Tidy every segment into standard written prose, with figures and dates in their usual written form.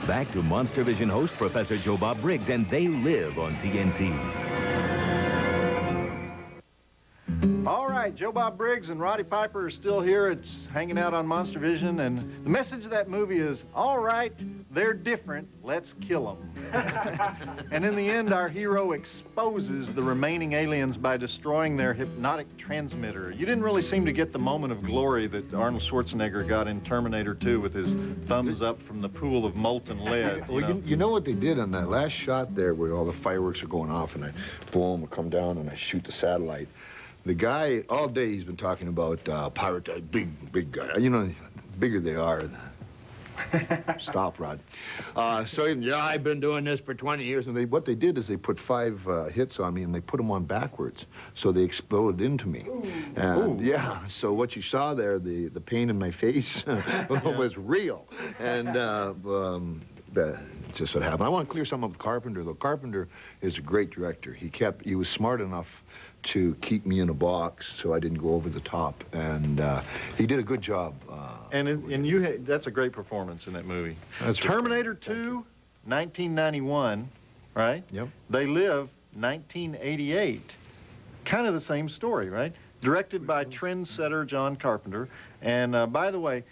Back to Monstervision host Professor Joe Bob Briggs, and they live on TNT. All right, Joe Bob Briggs and Roddy Piper are still here. It's hanging out on Monstervision, and the message of that movie is, all right, they're different, let's kill them. And in the end, our hero exposes the remaining aliens by destroying their hypnotic transmitter. You didn't really seem to get the moment of glory that Arnold Schwarzenegger got in Terminator 2 with his thumbs up from the pool of molten lead. Well, you know what they did on that last shot there where all the fireworks are going off and I, boom, I come down and I shoot the satellite. The guy, all day he's been talking about pirate, big guy. You know, the bigger they are. Stop, Rod. Yeah, I've been doing this for 20 years. And what they did is they put 5 hits on me and they put them on backwards. So they exploded into me. And yeah, so what you saw there, the pain in my face was real. And that's just what happened. I want to clear something up with Carpenter, though. Carpenter is a great director. He was smart enough to keep me in a box so I didn't go over the top, and he did a good job. That's a great performance in that movie. That's Terminator 2, 1991, right? Yep. They Live, 1988. Kind of the same story, right? Directed by trendsetter John Carpenter. And by the way,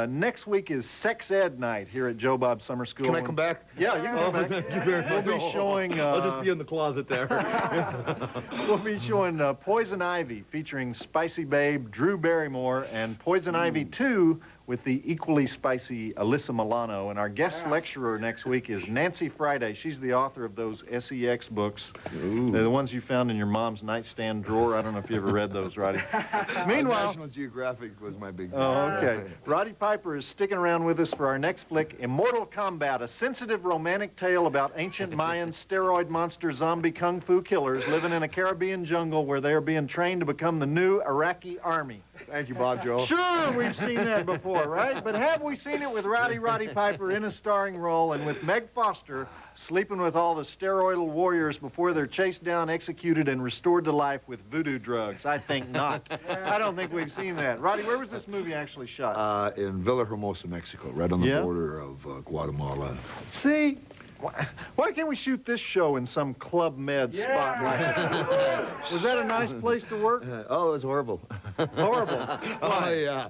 next week is Sex Ed night here at Joe Bob Summer School. Can I come back? Yeah, you can come back. Thank you very much. We'll be showing... I'll just be in the closet there. We'll be showing Poison Ivy featuring Spicy Babe, Drew Barrymore, and Poison Ivy 2 with the equally spicy Alyssa Milano. And our guest lecturer next week is Nancy Friday. She's the author of those SEX books. Ooh. They're the ones you found in your mom's nightstand drawer. I don't know if you ever read those, Roddy. Meanwhile... National Geographic was my big... Oh, okay. Roddy Piper is sticking around with us for our next flick, Immortal Combat, a sensitive romantic tale about ancient Mayan steroid monster zombie kung fu killers living in a Caribbean jungle where they are being trained to become the new Iraqi army. Thank you, Bob Joe. Sure, we've seen that before, right? But have we seen it with Roddy Piper in a starring role and with Meg Foster sleeping with all the steroidal warriors before they're chased down, executed, and restored to life with voodoo drugs? I think not. I don't think we've seen that. Roddy, where was this movie actually shot? In Villahermosa, Mexico, right on the border of Guatemala. See? Why can't we shoot this show in some Club Med spot like that? Was that a nice place to work? Oh, it was horrible. Horrible. Oh, yeah.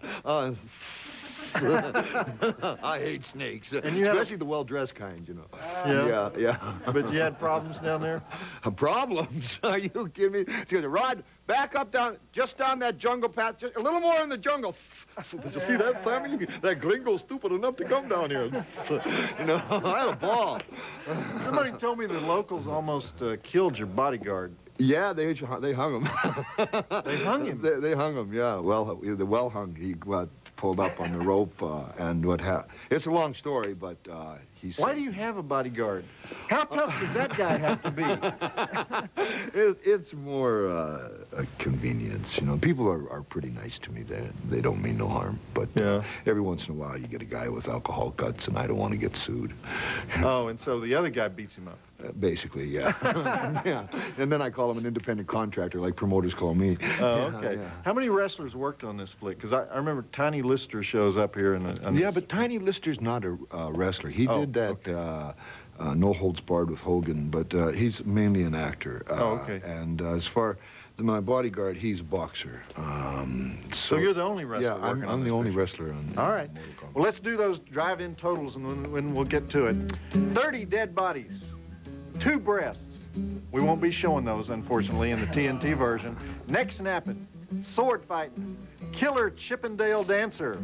I hate snakes, especially the well-dressed kind, you know. Yeah. But you had problems down there? Problems? Are you kidding me? Rod, back up just down that jungle path, just a little more in the jungle. Did you see that, Sammy? That gringo's stupid enough to come down here. You know, I had a ball. Somebody told me the locals almost killed your bodyguard. Yeah, they hung him. They hung him? They hung him, yeah. Well, the well hung. He got pulled up on the rope, and what happened. It's a long story, but he said... Why do you have a bodyguard? How tough does that guy have to be? It's more a convenience, you know. People are pretty nice to me. They don't mean no harm, but every once in a while you get a guy with alcohol guts, and I don't want to get sued. Oh, and so the other guy beats him up. Basically, yeah. Yeah. And then I call him an independent contractor, like promoters call me. Oh, okay. Yeah. How many wrestlers worked on this flick? Because I remember Tiny Lister shows up here. Yeah, but Tiny Lister's not a wrestler. He did that No Holds Barred with Hogan, but he's mainly an actor. Okay. And as far my bodyguard, he's a boxer. So you're the only wrestler? Yeah, I'm the only wrestler on All right. Well, let's do those drive-in totals, and when we'll get to it. 30 dead bodies. 2 breasts. We won't be showing those, unfortunately, in the TNT version. Neck snapping, sword fighting, killer Chippendale dancer,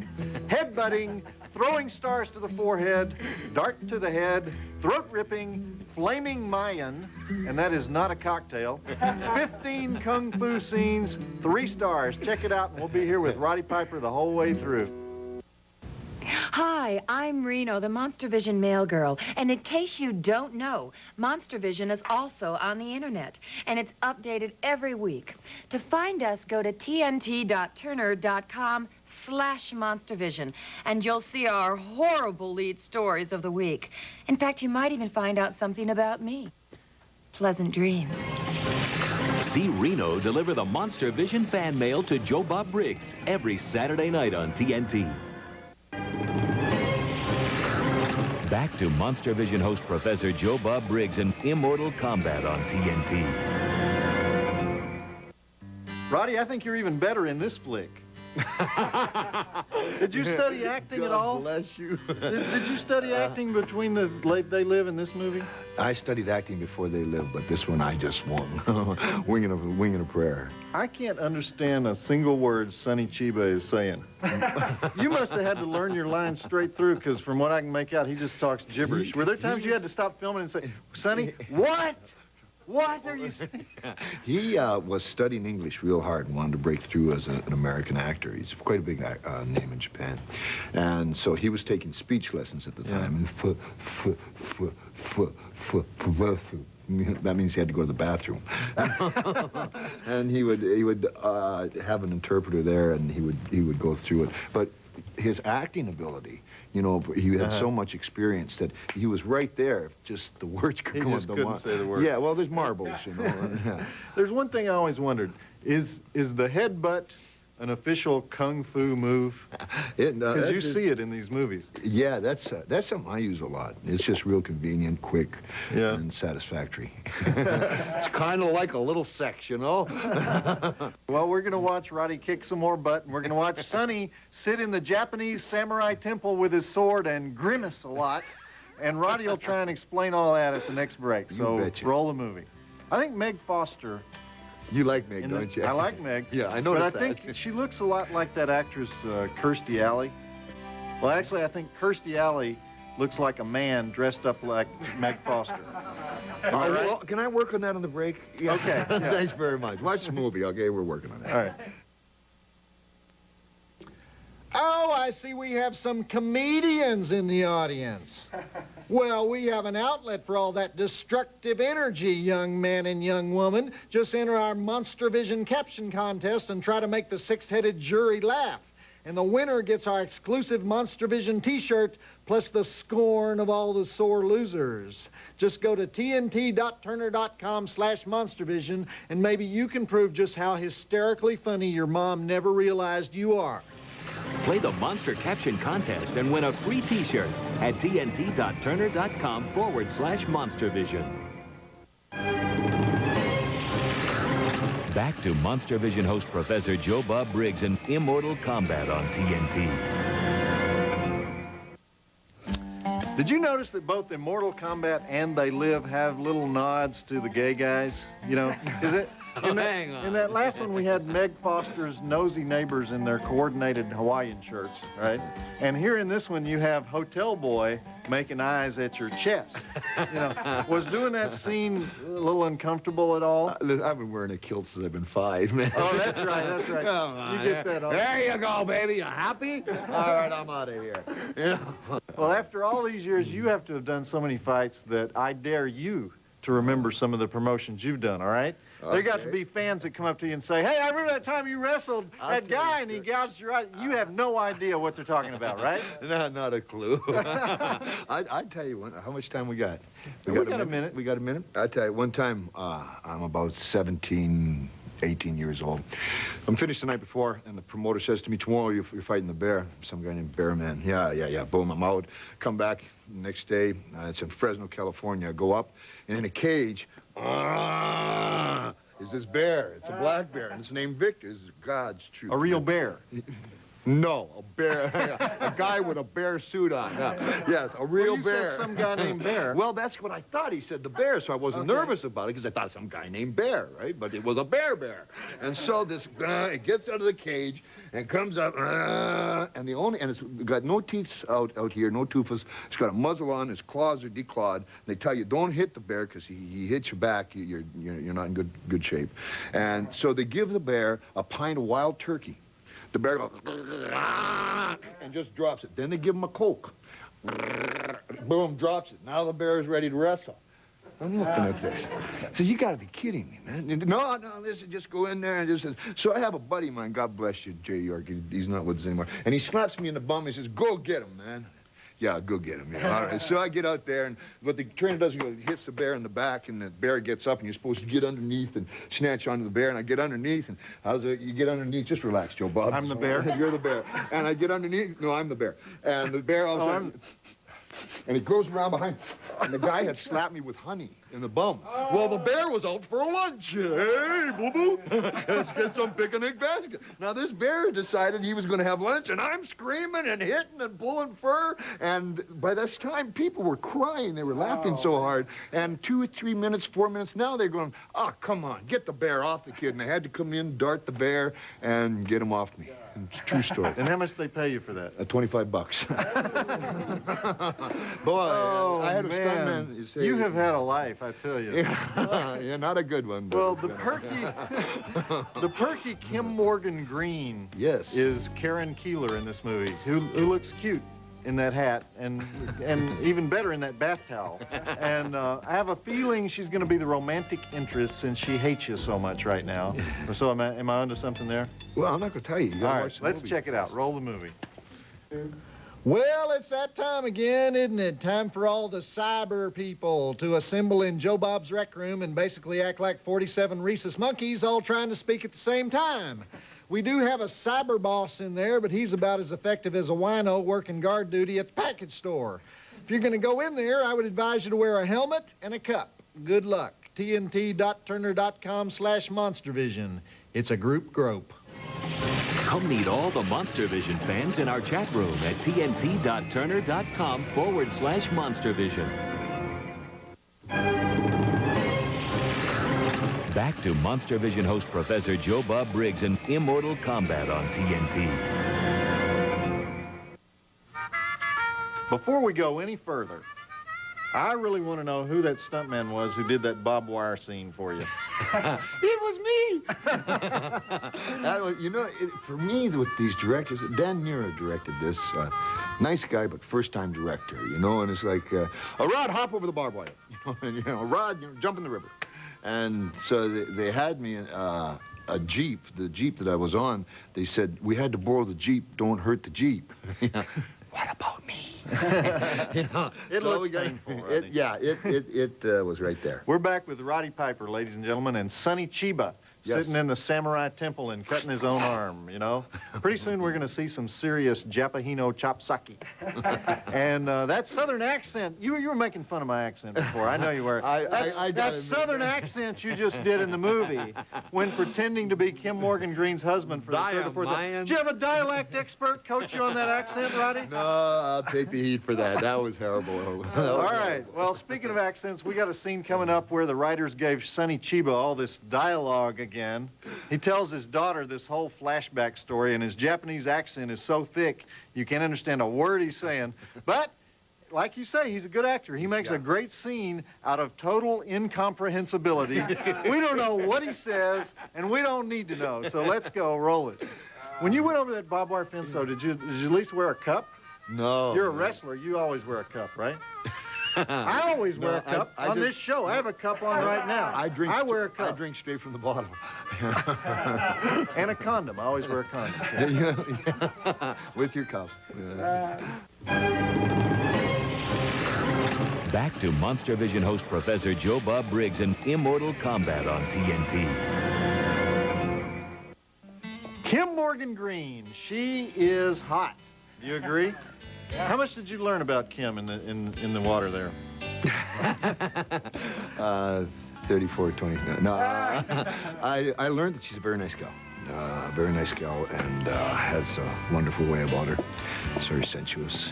headbutting, throwing stars to the forehead, dart to the head, throat ripping, flaming Mayan, and that is not a cocktail, 15 kung fu scenes, 3 stars. Check it out, and we'll be here with Roddy Piper the whole way through. Hi, I'm Reno, the Monstervision mail girl. And in case you don't know, Monstervision is also on the internet, and it's updated every week. To find us, go to tnt.turner.com/Monstervision, and you'll see our horrible lead stories of the week. In fact, you might even find out something about me. Pleasant dreams. See Reno deliver the Monstervision fan mail to Joe Bob Briggs every Saturday night on TNT. Back to Monstervision host Professor Joe Bob Briggs in Immortal Combat on TNT. Roddy, I think you're even better in this flick. Did you study acting at all? God bless you. Did you study acting between the They Live in this movie? I studied acting before They Live, but this one I just won. winging a prayer. I can't understand a single word Sonny Chiba is saying. You must have had to learn your lines straight through, because from what I can make out, he just talks gibberish. Were there times you had to stop filming and say, Sonny, what? What are you saying? He was studying English real hard and wanted to break through as an American actor. He's quite a big name in Japan. And so he was taking speech lessons at the time. That means he had to go to the bathroom. And he would have an interpreter there, and he would go through it. But his acting ability, you know, he had so much experience that he was right there. Just the words could come up. He just couldn't say the words. Yeah, well, there's marbles, you know. There's one thing I always wondered. Is the headbutt an official kung fu move? Because you see it in these movies. Yeah, that's something I use a lot. It's just real convenient, quick, and satisfactory. It's kind of like a little sex, you know? Well, we're going to watch Roddy kick some more butt, and we're going to watch Sonny sit in the Japanese samurai temple with his sword and grimace a lot. And Roddy will try and explain all that at the next break. So roll the movie. I think Meg Foster... You like Meg, don't you? I like Meg. Yeah, I noticed that. But I think she looks a lot like that actress, Kirstie Alley. Well, actually, I think Kirstie Alley looks like a man dressed up like Meg Foster. Am I right? Well, can I work on that on the break? Yeah. Okay. Yeah. Thanks very much. Watch the movie, okay? We're working on that. All right. Oh, I see we have some comedians in the audience. Well, we have an outlet for all that destructive energy, young man and young woman. Just enter our Monstervision Caption contest and try to make the six-headed jury laugh. And the winner gets our exclusive Monstervision t-shirt, plus the scorn of all the sore losers. Just go to tnt.turner.com/Monstervision, and maybe you can prove just how hysterically funny your mom never realized you are. Play the Monster Caption contest and win a free t-shirt at tnt.turner.com/Monstervision. Back to Monstervision host Professor Joe Bob Briggs in Immortal Combat on TNT. Did you notice that both Immortal Combat and They Live have little nods to the gay guys? You know, is it? In that last one, we had Meg Foster's nosy neighbors in their coordinated Hawaiian shirts, right? And here in this one, you have Hotel Boy making eyes at your chest. You know, was doing that scene a little uncomfortable at all? I've been wearing a kilt since I've been 5, man. Oh, that's right, that's right. Come on, you get that on. There you go, baby. You happy? All right, I'm out of here. You know? Well, after all these years, you have to have done so many fights that I dare you to remember some of the promotions you've done, all right? There got to be fans that come up to you and say, hey, I remember that time you wrestled that guy and he gouged your eye. You have no idea what they're talking about, right? No, not a clue. I tell you, how much time we got? We got a minute. We got a minute? I tell you, one time, I'm about 17, 18 years old. I'm finished the night before, and the promoter says to me, tomorrow you're fighting the Bear, some guy named Bear Man. Yeah. Boom, I'm out. Come back the next day. It's in Fresno, California. I go up, and in a cage, is this bear. It's a black bear, and it's named Victor. This is God's truth. A real bear? No, a bear. A guy with a bear suit on. Yes, a real bear. Said some guy named Bear. Well, that's what I thought. He said the bear, so I wasn't nervous about it because I thought some guy named Bear, right? But it was a bear. And so this it gets out of the cage and comes up, and it's got no teeth out here, no toothless. It's got a muzzle on. His claws are declawed. They tell you don't hit the bear because he hits your back. You're not in good shape. And so they give the bear a pint of wild turkey. The bear goes, and just drops it. Then they give him a Coke. Boom, drops it. Now the bear is ready to wrestle. I'm looking at this. So you got to be kidding me, man. No, listen, just go in there and just... So I have a buddy of mine, God bless you, Jay York. He's not with us anymore. And he slaps me in the bum. He says, go get him, man. Yeah, go get him. Yeah, all right. So I get out there, and what the trainer does, he hits the bear in the back, and the bear gets up, and you're supposed to get underneath and snatch onto the bear. And I get underneath, and you get underneath? Just relax, Joe Bob. I'm the bear? You're the bear. And I get underneath. No, I'm the bear. And the bear all of a sudden... And he goes around behind, and the guy had slapped me with honey in the bum. Well, the bear was out for lunch. Hey, boo-boo, let's get some picnic basket. Now, this bear decided he was going to have lunch, and I'm screaming and hitting and pulling fur. And by this time, people were crying. They were laughing so hard. And 2 or 3 minutes, 4 minutes, now they're going, oh, come on, get the bear off the kid. And I had to come in, dart the bear, and get him off me. It's a true story. And how much did they pay you for that? $25. Boy, I had a stuntman. You have had a life, I tell you. Yeah, not a good one. But well, the perky Kim Morgan Green is Karen Keeler in this movie, who looks cute in that hat and even better in that bath towel. And I have a feeling she's going to be the romantic interest since she hates you so much right now. So am I onto something there? Well, I'm not going to tell you. You gotta watch the let's movie. check it out. Roll the movie. Well, it's that time again, isn't it? Time for all the cyber people to assemble in Joe Bob's rec room and basically act like 47 rhesus monkeys all trying to speak at the same time. We do have a cyber boss in there, but he's about as effective as a wino working guard duty at the package store. If you're going to go in there, I would advise you to wear a helmet and a cup. Good luck. TNT.Turner.com/Monstervision. It's a group grope. Come meet all the Monstervision fans in our chat room at TNT.Turner.com/Monstervision. Back to Monstervision host Professor Joe Bob Briggs in Immortal Combat on TNT. Before we go any further, I really want to know who that stuntman was who did that barbed wire scene for you. It was me. For me, with these directors, Dan Nero directed this. Nice guy, but first-time director, and it's like, Rod, hop over the barbed wire. Rod, jump in the river. And so they had me in a Jeep, the Jeep that I was on. They said, we had to borrow the Jeep, don't hurt the Jeep. What about me? It looked painful, Roddy. It was right there. We're back with Roddy Piper, ladies and gentlemen, and Sonny Chiba. Yes. Sitting in the samurai temple and cutting his own arm, Pretty soon we're going to see some serious Japahino chopsaki. And that southern accent, you were making fun of my accent before. I know you were. That southern accent you just did in the movie when pretending to be Kim Morgan Green's husband for the third or fourth time. Did you have a dialect expert coach you on that accent, Roddy? No, I'll take the heat for that. That was horrible. All right. Well, speaking of accents, we got a scene coming up where the writers gave Sonny Chiba all this dialogue again. He tells his daughter this whole flashback story, and his Japanese accent is so thick you can't understand a word he's saying. But, like you say, he's a good actor. He makes a great scene out of total incomprehensibility. We don't know what he says, and we don't need to know. So let's go. Roll it. When you went over that barbed wire fence, though, did you at least wear a cup? No. You're a wrestler. You always wear a cup, right? I always wear a cup on this show. I have a cup on right now. I wear a cup. I drink straight from the bottle. And a condom. I always wear a condom. With your cup. Back to Monstervision host Professor Joe Bob Briggs in Immortal Combat on TNT. Kim Morgan Green. She is hot. Do you agree? How much did you learn about Kim in the water there? 34-20. No, I learned that she's a very nice gal. Very nice gal, and has a wonderful way about her. It's very sensuous,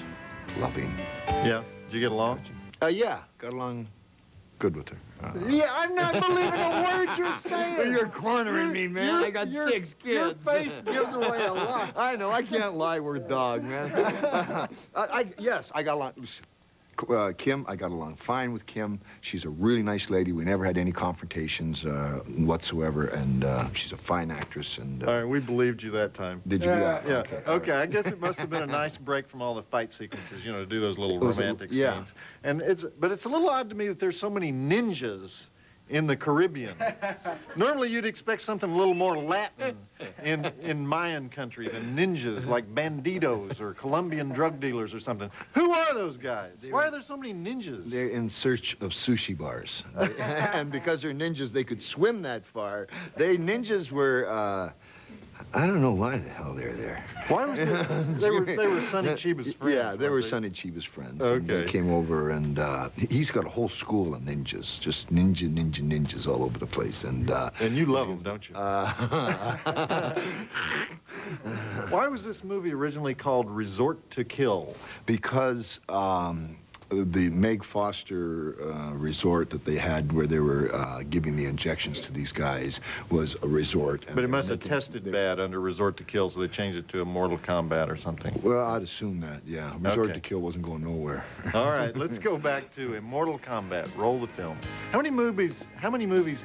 loving. Yeah. Did you get along? Yeah, got along good with her. Yeah, I'm not believing a word you're saying. You're cornering me, man. I got 6 kids. Your face gives away a lot. I know. I can't lie. We're dog, man. Yes, I got along. Kim, I got along fine with Kim. She's a really nice lady. We never had any confrontations whatsoever, and she's a fine actress. And all right, we believed you that time. Did you? Yeah. Okay. I guess it must have been a nice break from all the fight sequences, to do those little romantic scenes. And it's a little odd to me that there's so many ninjas in the Caribbean. Normally you'd expect something a little more Latin in Mayan country than ninjas, like banditos or Colombian drug dealers or something. Who are those guys? Why are there so many ninjas? They're in search of sushi bars. And because they're ninjas, they could swim that far. Ninjas were I don't know why the hell they're there. Why was it? They were Sonny Chiba's friends. Yeah, they were weren't Sonny Chiba's friends. Okay. And they came over, and he's got a whole school of ninjas, just ninjas all over the place. And you love them, don't you? Why was this movie originally called Resort to Kill? Because the Meg Foster resort that they had where they were giving the injections to these guys was a resort. But it must have tested bad under Resort to Kill, so they changed it to Immortal Combat or something. Well, I'd assume that, yeah. Resort Okay. to Kill wasn't going nowhere. All right, let's go back to Immortal Combat. Roll the film. How many movies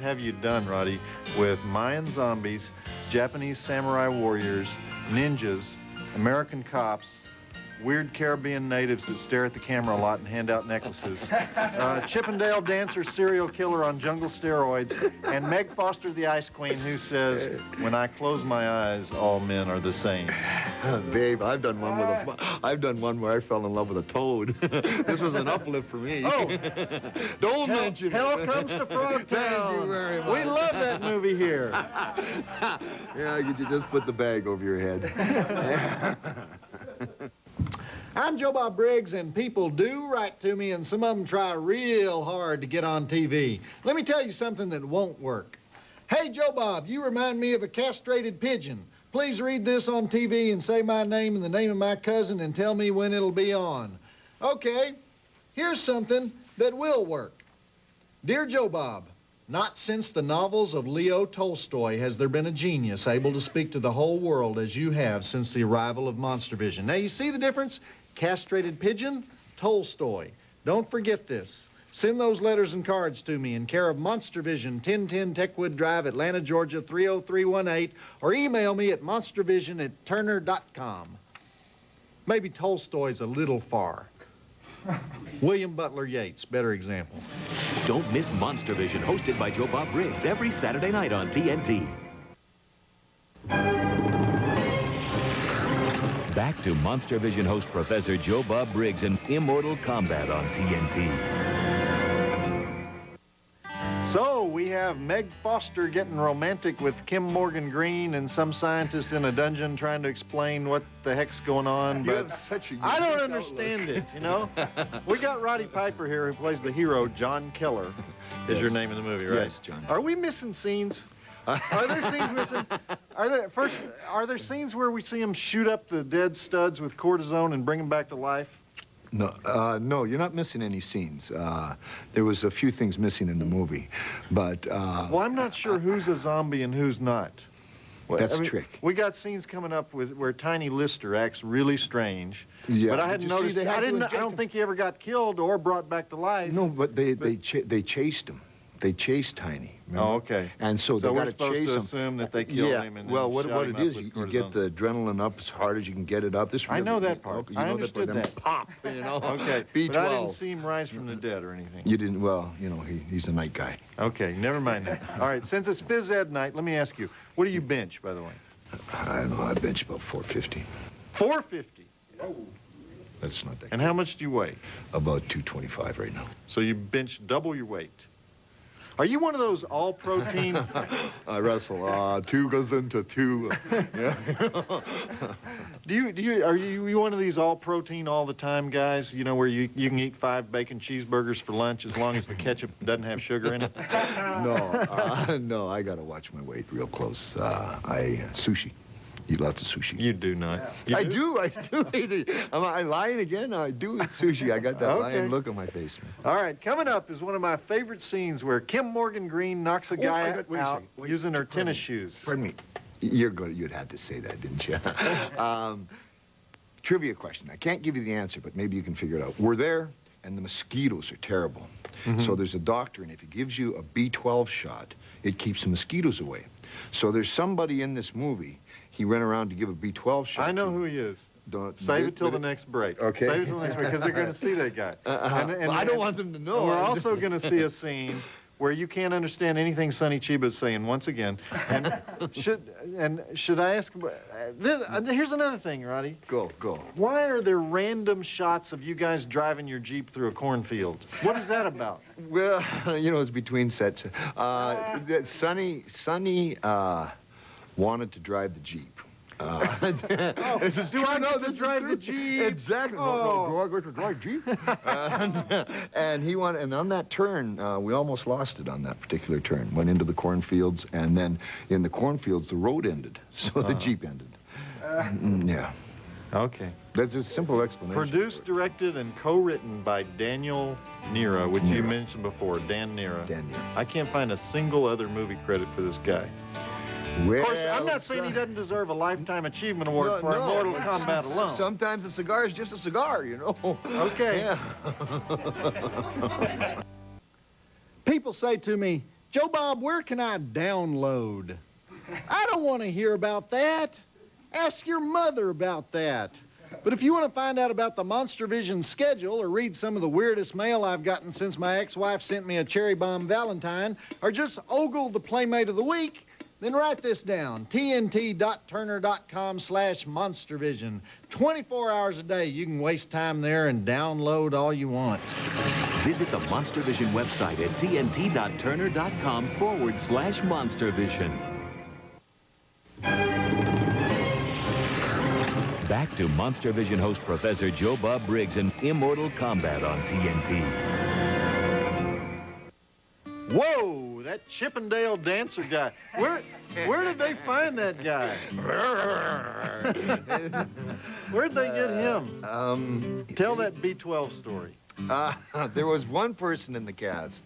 have you done, Roddy, with Mayan zombies, Japanese samurai warriors, ninjas, American cops, weird Caribbean natives that stare at the camera a lot and hand out necklaces, Chippendale dancer serial killer on jungle steroids, and Meg Foster the Ice Queen who says, "When I close my eyes, all men are the same." Babe, I've done one where I fell in love with a toad. This was an uplift for me. Oh, Don't mention Hell it. Comes to Frogtown. Thank you very much. We love that movie here. Yeah, you just put the bag over your head. I'm Joe Bob Briggs, and people do write to me, and some of them try real hard to get on TV. Let me tell you something that won't work. Hey, Joe Bob, you remind me of a castrated pigeon. Please read this on TV and say my name and the name of my cousin and tell me when it'll be on. Okay, here's something that will work. Dear Joe Bob, not since the novels of Leo Tolstoy has there been a genius able to speak to the whole world as you have since the arrival of Monstervision. Now, you see the difference? Castrated pigeon, Tolstoy. Don't forget this. Send those letters and cards to me in care of Monstervision, 1010 Techwood Drive, Atlanta, Georgia, 30318, or email me at monstervision@turner.com. Maybe Tolstoy's a little far. William Butler Yeats, better example. Don't miss Monstervision, hosted by Joe Bob Briggs, every Saturday night on TNT. Back to Monstervision host Professor Joe Bob Briggs and Immortal Combat on TNT. So we have Meg Foster getting romantic with Kim Morgan Green and some scientist in a dungeon trying to explain what the heck's going on. You But have such a I don't unique understand it, you know? We got Roddy Piper here who plays the hero, John Keller, is Yes. your name in the movie, right? Yes, John. Are we missing scenes? Are there scenes missing? Are there scenes where we see him shoot up the dead studs with cortisone and bring them back to life? No, no, you're not missing any scenes. There was a few things missing in the movie, but... Well, I'm not sure who's a zombie and who's not. That's a trick. We got scenes coming up where Tiny Lister acts really strange. Yeah, But I did hadn't you see noticed. they had to I inject don't him? think he ever got killed or brought back to life. No, but they chased him. They chased Tiny. Remember? Oh, okay. And so they So got we're to supposed chase to him. assume that they killed Yeah. him and Well, then what shot it him up is, with you get cortisone. the adrenaline up as hard as you can get it up. This I know that part. Okay, you I know understood that. Part, that. then pop. You know. Okay, B12. but I didn't see him rise from the dead or anything. You didn't. Well, you know, he's a night guy. Okay, never mind that. All right, since it's phys ed night, let me ask you, what do you bench, by the way? I don't know. I bench about 450. 450. That's not that. And how much do you weigh? About 225 right now. So you bench double your weight. Are you one of those all-protein? I wrestle. Two goes into two. Yeah. Are you one of these all-protein all the time guys? You know, where you can eat 5 bacon cheeseburgers for lunch as long as the ketchup doesn't have sugar in it? No, no. I gotta watch my weight real close. Sushi. Eat lots of sushi. You do not. You I do. Am I lying again? I do eat sushi. I got that Okay. lying look on my face, man. All right, coming up is one of my favorite scenes where Kim Morgan Green knocks a guy wait a out second. Wait, using her pardon tennis me. shoes. Pardon me. You'd have to say that, didn't you? Trivia question. I can't give you the answer, but maybe you can figure it out. We're there, and the mosquitoes are terrible. Mm-hmm. So there's a doctor, and if he gives you a B12 shot, it keeps the mosquitoes away. So there's somebody in this movie, he ran around to give a B12 shot. I know to. who he is. Don't, Save it till the next break. Okay. Save it till the next break, because they're going to see that guy. Well, I don't want them to know. We're also going to see a scene where you can't understand anything Sonny Chiba's saying once again. And should I ask? Here's another thing, Roddy. Go. Why are there random shots of you guys driving your Jeep through a cornfield? What is that about? Well, you know, it's between sets. Sonny wanted to drive the Jeep. Do I know this drive the Jeep? Exactly. Oh. Do I go to drive Jeep? And on that turn, we almost lost it on that particular turn. Went into the cornfields, and then in the cornfields, the road ended, so the Jeep ended. Yeah. Okay. That's a simple explanation. Produced, directed, and co-written by Daniel Nera, which you mentioned before, Dan Nera. Dan Nera. I can't find a single other movie credit for this guy. Well, Of course, I'm not saying he doesn't deserve a Lifetime Achievement Award for Immortal Combat alone. Sometimes a cigar is just a cigar, you know. Okay. Yeah. People say to me, Joe Bob, where can I download? I don't want to hear about that. Ask your mother about that. But if you want to find out about the Monstervision schedule or read some of the weirdest mail I've gotten since my ex-wife sent me a cherry bomb Valentine, or just ogle the Playmate of the Week, then write this down, tnt.turner.com/Monstervision. 24 hours a day, you can waste time there and download all you want. Visit the Monstervision website at tnt.turner.com/Monstervision. Back to Monstervision host Professor Joe Bob Briggs and Immortal Combat on TNT. Whoa, that Chippendale dancer guy. Where did they find that guy? Where'd they get him? Tell that B12 story. There was one person in the cast.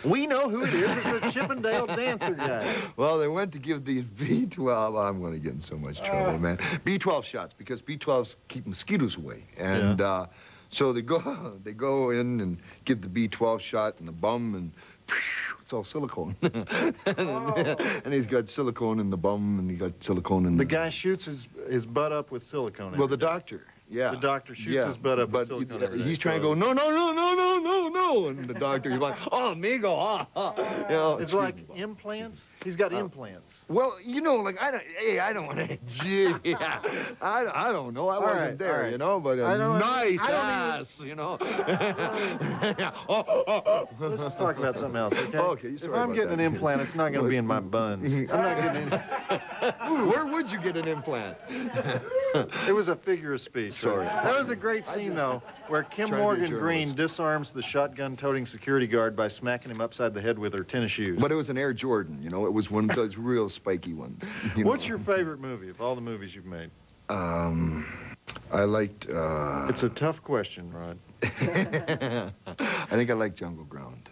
We know who it is. It's a Chippendale dancer guy. Well, they went to give these B12. I'm going to get in so much trouble, man. B12 shots, because B12s keep mosquitoes away. And so they go in and give the B12 shot in the bum, and it's all silicone. And he's got silicone in the bum, and he got silicone in the guy shoots his butt up with silicone. Well, the doctor. Yeah. The doctor shoots his butt up with silicone. He's trying to go, no. And the doctor, he's like, oh, amigo, You know, it's like implants. He's got implants. Well, you know, like, I don't want to, I don't know. I wasn't there, you know, but a nice ass, you know. Let's just talk about something else, okay? Okay, if I'm getting an implant, it's not going to be in my buns. I'm not getting Where would you get an implant? It was a figure of speech. Sorry. That was a great scene, though, where Kim Morgan Green disarms the shotgun-toting security guard by smacking him upside the head with her tennis shoes. But it was an Air Jordan, you know. It was one of those real spiky ones. What's your favorite movie of all the movies you've made? I liked... It's a tough question, Rod. I think I like Jungle Ground.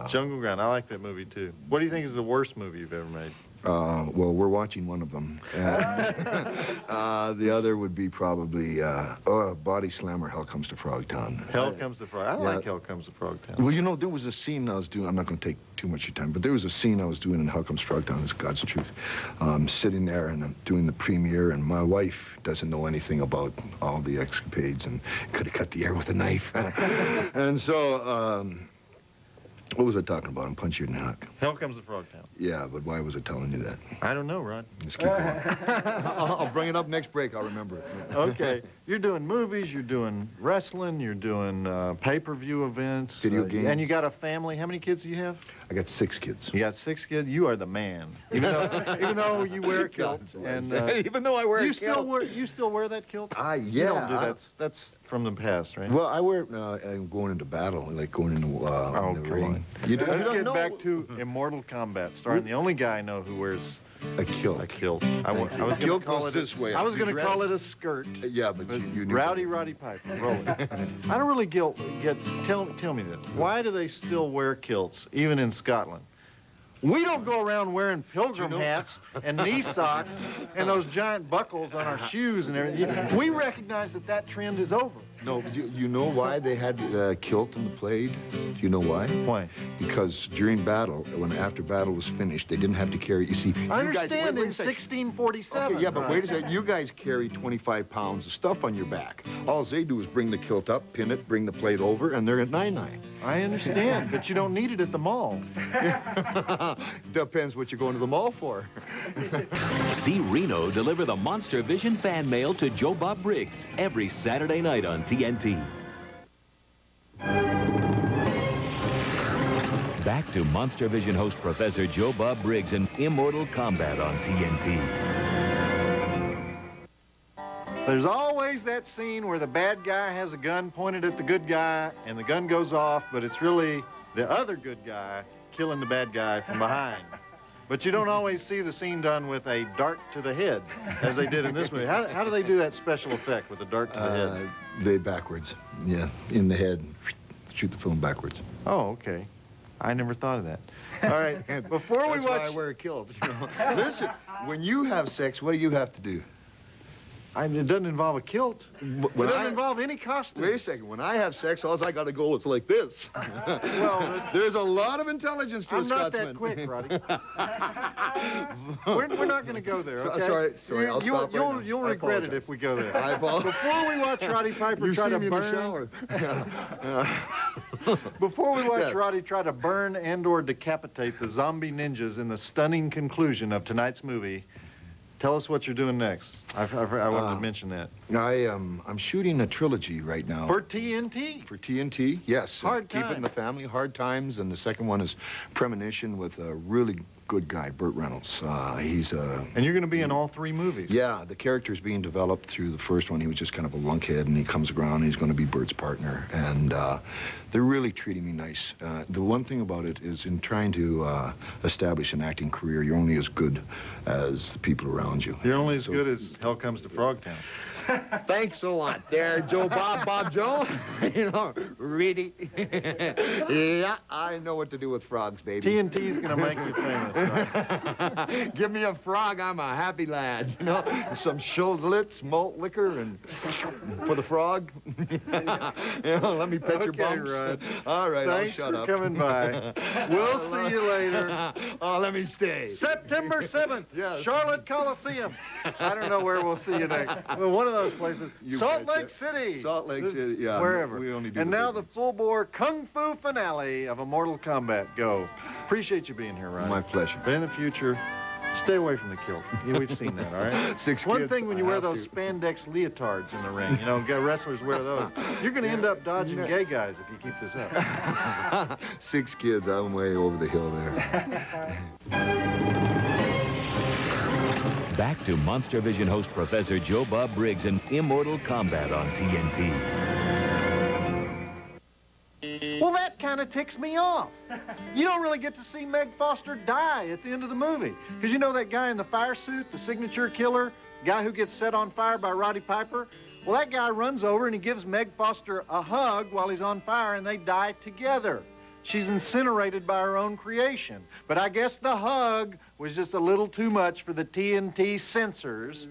Jungle Ground. I like that movie, too. What do you think is the worst movie you've ever made? Well, we're watching one of them. The other would be probably Body Slammer, Hell Comes to Frogtown. Hell Comes to Frogtown. I like Hell Comes to Frogtown. Well, you know, there was a scene I was doing. I'm not going to take too much of your time, but there was a scene I was doing in Hell Comes to Frogtown, it's God's truth. Sitting there, and I'm doing the premiere, and my wife doesn't know anything about all the escapades, and could have cut the air with a knife. And so... what was I talking about? I'm punching you in the neck. Hell Comes to Frogtown. Yeah, but why was I telling you that? I don't know, Rod. Let's keep going. I'll bring it up next break. I'll remember it. Okay. You're doing movies, you're doing wrestling, you're doing pay-per-view events. Video games. And you got a family. How many kids do you have? I got 6 kids. You got 6 kids? You are the man. Even though you wear a kilt. And, even though I wear a kilt. You still wear that kilt? Yeah. You don't do that. That's from the past, right? Well, I wear I'm going into battle, like going into the ring. Let's get back to Immortal Combat, starring the only guy I know who wears a kilt. A kilt. I was going to call it this way. I was going to call it a skirt. Yeah, but you knew Roddy Piper. Roll it. I don't really get. Tell me this. Why do they still wear kilts, even in Scotland? We don't go around wearing pilgrim hats and knee socks and those giant buckles on our shoes and everything. We recognize that trend is over. No, but you know why they had kilt in the Plaid? Do you know why? Why? Because during battle, after battle was finished, they didn't have to carry, you see... I understand in 1647. Okay, yeah, but wait a second. You guys carry 25 pounds of stuff on your back. All they do is bring the kilt up, pin it, bring the plate over, and they're at 9-9. I understand, but you don't need it at the mall. Depends what you're going to the mall for. See Reno deliver the Monstervision fan mail to Joe Bob Briggs every Saturday night on TNT. Back to Monstervision host Professor Joe Bob Briggs and Immortal Combat on TNT. There's always that scene where the bad guy has a gun pointed at the good guy, and the gun goes off, but it's really the other good guy killing the bad guy from behind. But you don't always see the scene done with a dart to the head, as they did in this movie. How do they do that special effect with a dart to the head? They backwards. Yeah, in the head. Shoot the film backwards. Oh, okay. I never thought of that. All right, before we That's watch... why I wear a kilt. You know? Listen, when you have sex, what do you have to do? It doesn't involve a kilt. When It doesn't involve any costume. Wait a second. When I have sex, all I got to go is like this. Well, there's a lot of intelligence to a I'm not Scotsman. that quick, Roddy. we're not going to go there, okay? Sorry, I'll stop right now. You'll I regret apologize. it if we go there. I apologize. Before we watch Roddy Piper You try see to me burn... in the shower. Before we watch Yes. Roddy try to burn and or decapitate the zombie ninjas in the stunning conclusion of tonight's movie, tell us what you're doing next. I wanted to mention that. I'm shooting a trilogy right now. For TNT. For TNT, yes. Hard Keep Time. It in the Family, Hard Times, and the second one is Premonition with a really good guy, Burt Reynolds. He's And you're going to be in all three movies. Yeah, the character's being developed through the first one. He was just kind of a lunkhead, and he comes around, and he's going to be Burt's partner. And they're really treating me nice. The one thing about it is in trying to establish an acting career, you're only as good as the people around you. You're only as good as Hell Comes to Frogtown. Thanks a lot there, Bob Joe. You know, really? Yeah, I know what to do with frogs, baby. TNT's going to make you famous. Right? Give me a frog, I'm a happy lad. You know, some Schlitz malt liquor and for the frog. You know, let me pet your bumps. Rod. All right, Thanks I'll shut for up. coming by. We'll see you later. Oh, let me stay. September 7th, Yes. Charlotte Coliseum. I don't know where we'll see you next. Well, one of those places. You Salt betcha. Lake City. Salt Lake City, yeah. Wherever. We only do and the now big the full-bore Kung Fu finale of Immortal Combat. Go. Appreciate you being here, Ryan. My pleasure. But in the future, stay away from the kilt. Yeah, we've seen that, all right? One kids, thing when you I wear have those to. spandex leotards in the ring, you know, wrestlers wear those. You're going to end up dodging gay guys if you keep this up. 6 kids, I'm way over the hill there. Back to Monstervision host Professor Joe Bob Briggs in Immortal Combat on TNT. Well, that kind of ticks me off. You don't really get to see Meg Foster die at the end of the movie. Because you know that guy in the fire suit, the signature killer, guy who gets set on fire by Roddy Piper? Well, that guy runs over and he gives Meg Foster a hug while he's on fire, and they die together. She's incinerated by her own creation. But I guess the hug was just a little too much for the TNT censors.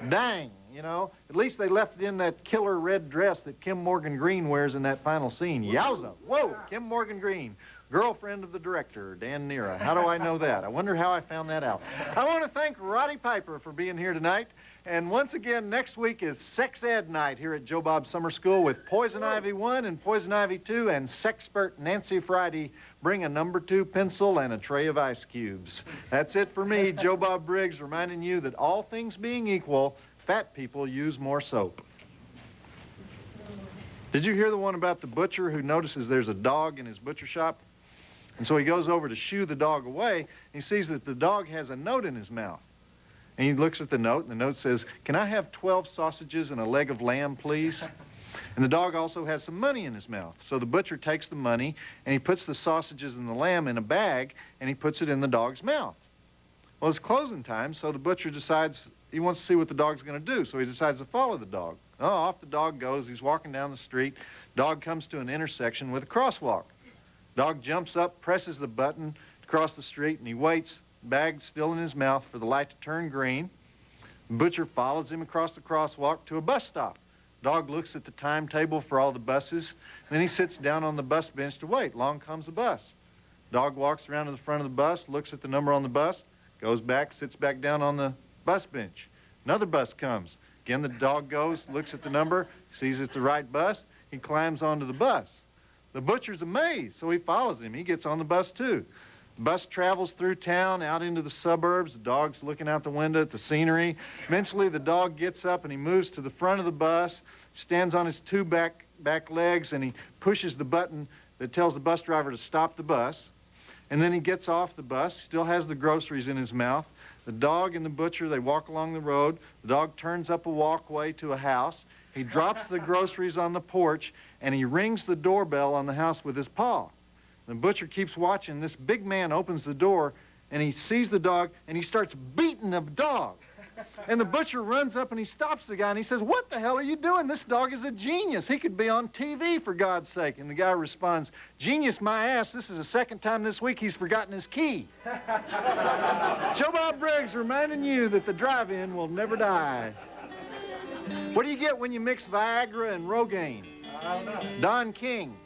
Dang, you know. At least they left it in that killer red dress that Kim Morgan Green wears in that final scene. Yowza. Whoa, Kim Morgan Green. Girlfriend of the director, Dan Nera. How do I know that? I wonder how I found that out. I want to thank Roddy Piper for being here tonight. And once again, next week is Sex Ed Night here at Joe Bob Summer School with Poison Ivy 1 and Poison Ivy 2, and Sexpert Nancy Friday. Bring a number 2 pencil and a tray of ice cubes. That's it for me, Joe Bob Briggs, reminding you that all things being equal, fat people use more soap. Did you hear the one about the butcher who notices there's a dog in his butcher shop? And so he goes over to shoo the dog away, and he sees that the dog has a note in his mouth. And he looks at the note, and the note says, "Can I have 12 sausages and a leg of lamb, please?" And the dog also has some money in his mouth. So the butcher takes the money, and he puts the sausages and the lamb in a bag, and he puts it in the dog's mouth. Well, it's closing time, so the butcher decides he wants to see what the dog's going to do, so he decides to follow the dog. Oh, off the dog goes. He's walking down the street. Dog comes to an intersection with a crosswalk. Dog jumps up, presses the button to cross the street, and he waits, bag still in his mouth, for the light to turn green. The butcher follows him across the crosswalk to a bus stop. Dog looks at the timetable for all the buses, then he sits down on the bus bench to wait. Along comes the bus. Dog walks around to the front of the bus, looks at the number on the bus, goes back, sits back down on the bus bench. Another bus comes. Again, the dog goes, looks at the number, sees it's the right bus, he climbs onto the bus. The butcher's amazed, so he follows him. He gets on the bus, too. The bus travels through town, out into the suburbs. The dog's looking out the window at the scenery. Eventually, the dog gets up and he moves to the front of the bus, stands on his 2 back legs, and he pushes the button that tells the bus driver to stop the bus. And then he gets off the bus, still has the groceries in his mouth. The dog and the butcher, they walk along the road. The dog turns up a walkway to a house. He drops the groceries on the porch, and he rings the doorbell on the house with his paw. The butcher keeps watching. This big man opens the door, and he sees the dog, and he starts beating the dog. And the butcher runs up, and he stops the guy, and he says, "What the hell are you doing? This dog is a genius. He could be on TV, for God's sake." And the guy responds, "Genius my ass. This is the second time this week he's forgotten his key." Joe Bob Briggs reminding you that the drive-in will never die. What do you get when you mix Viagra and Rogaine? I don't know. Don King.